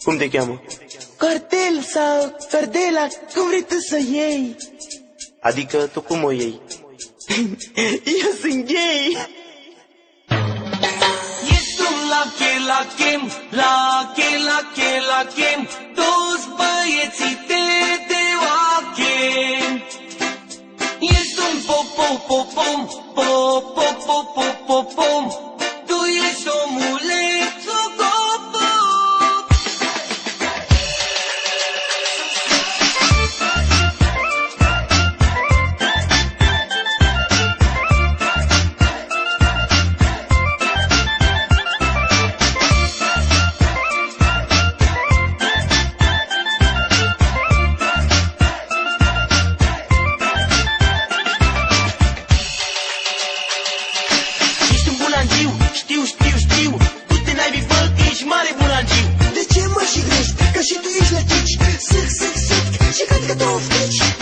Cum te cheamă? Cartel sau Cardela, cum vrei tu să iei? Adică tu cum o iei? Eu sunt gay. Ești un lachem, toți băieții te oachem. Ești un pom, tu ești omulețul copop. Știu, tu te naibii, bă, ești mare bulangiu. De ce mă jignești? Că și tu ești la cici. Sâc, și cred că tu oftici.